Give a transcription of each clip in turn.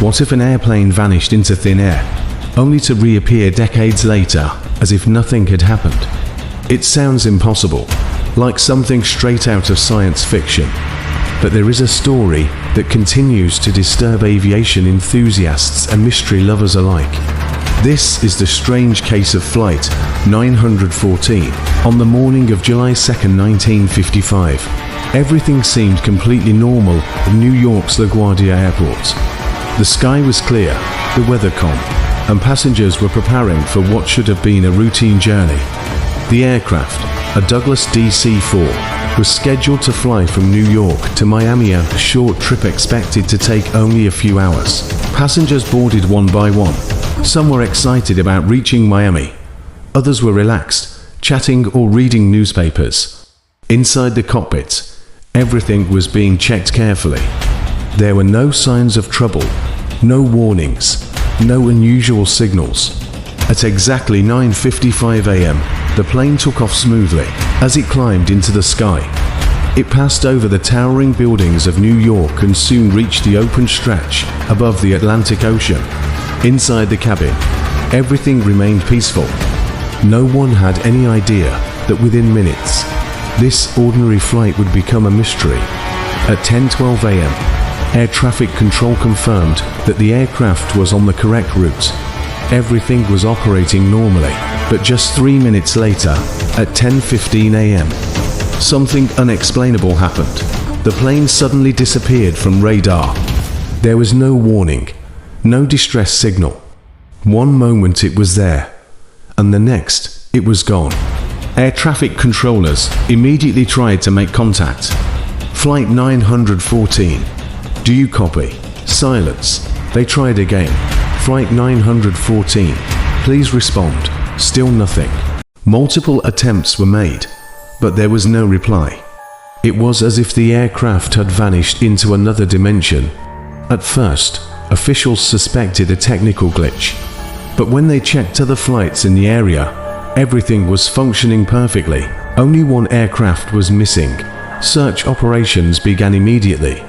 What if an airplane vanished into thin air, only to reappear decades later as if nothing had happened? It sounds impossible, like something straight out of science fiction. But there is a story that continues to disturb aviation enthusiasts and mystery lovers alike. This is the strange case of Flight 914 on the morning of July 2nd, 1955. Everything seemed completely normal in New York's LaGuardia Airport. The sky was clear, the weather calm, and passengers were preparing for what should have been a routine journey. The aircraft, a Douglas DC-4, was scheduled to fly from New York to Miami, a short trip expected to take only a few hours. Passengers boarded one by one. Some were excited about reaching Miami. Others were relaxed, chatting or reading newspapers. Inside the cockpit, everything was being checked carefully. There were no signs of trouble, no warnings, no unusual signals. At exactly 9:55 a.m., the plane took off smoothly as it climbed into the sky. It passed over the towering buildings of New York and soon reached the open stretch above the Atlantic Ocean. Inside the cabin, everything remained peaceful. No one had any idea that within minutes, this ordinary flight would become a mystery. At 10:12 a.m., air traffic control confirmed that the aircraft was on the correct route. Everything was operating normally, but just 3 minutes later, at 10:15 a.m., something unexplainable happened. The plane suddenly disappeared from radar. There was no warning, no distress signal. One moment it was there, and the next it was gone. Air traffic controllers immediately tried to make contact. Flight 914. Do you copy? Silence. They tried again. Flight 914. Please respond. Still nothing. Multiple attempts were made, but there was no reply. It was as if the aircraft had vanished into another dimension. At first, officials suspected a technical glitch, but when they checked other flights in the area, everything was functioning perfectly. Only one aircraft was missing. Search operations began immediately.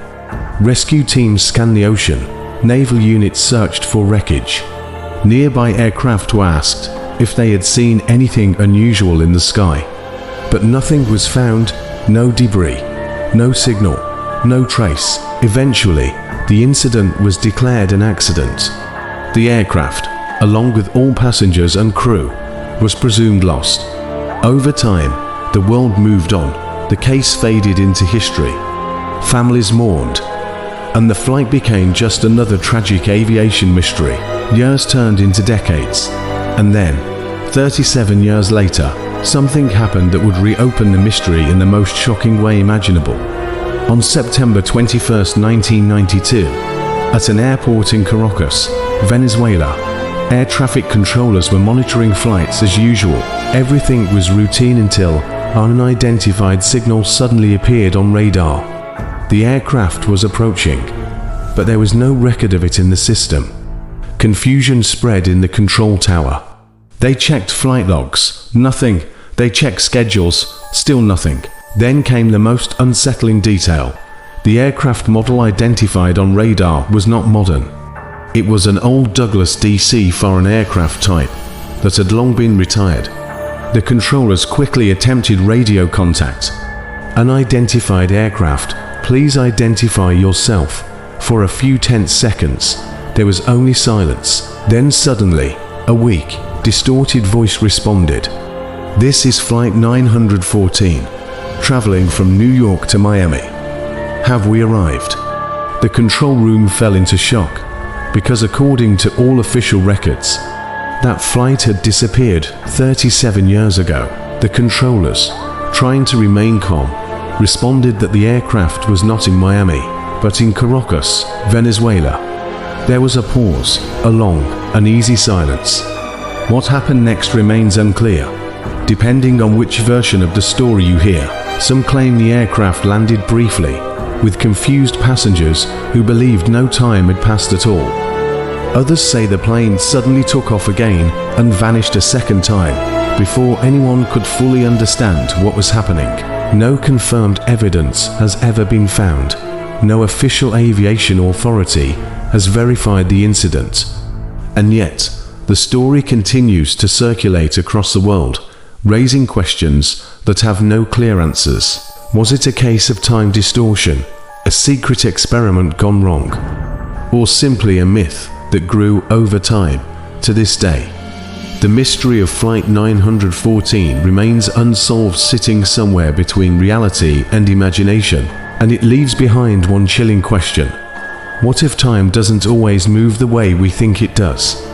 Rescue teams scanned the ocean. Naval units searched for wreckage. Nearby aircraft were asked if they had seen anything unusual in the sky. But nothing was found, no debris, no signal, no trace. Eventually, the incident was declared an accident. The aircraft, along with all passengers and crew, was presumed lost. Over time, the world moved on. The case faded into history. Families mourned, and the flight became just another tragic aviation mystery. Years turned into decades, and then, 37 years later, something happened that would reopen the mystery in the most shocking way imaginable. On September 21, 1992, at an airport in Caracas, Venezuela, air traffic controllers were monitoring flights as usual. Everything was routine until an unidentified signal suddenly appeared on radar. The aircraft was approaching, but there was no record of it in the system. Confusion spread in the control tower. They checked flight logs, nothing. They checked schedules, still nothing. Then came the most unsettling detail. The aircraft model identified on radar was not modern. It was an old Douglas DC foreign aircraft type that had long been retired. The controllers quickly attempted radio contact. Unidentified aircraft, please identify yourself. For a few tense seconds, there was only silence. Then suddenly, a weak, distorted voice responded. This is Flight 914, traveling from New York to Miami. Have we arrived? The control room fell into shock, because according to all official records, that flight had disappeared 37 years ago. The controllers, trying to remain calm, responded that the aircraft was not in Miami, but in Caracas, Venezuela. There was a pause, a long, uneasy silence. What happened next remains unclear. Depending on which version of the story you hear, some claim the aircraft landed briefly, with confused passengers who believed no time had passed at all. Others say the plane suddenly took off again and vanished a second time, before anyone could fully understand what was happening. No confirmed evidence has ever been found. No official aviation authority has verified the incident. And yet, the story continues to circulate across the world, raising questions that have no clear answers. Was it a case of time distortion, a secret experiment gone wrong, or simply a myth that grew over time? To this day, the mystery of Flight 914 remains unsolved, sitting somewhere between reality and imagination, and it leaves behind one chilling question: what if time doesn't always move the way we think it does?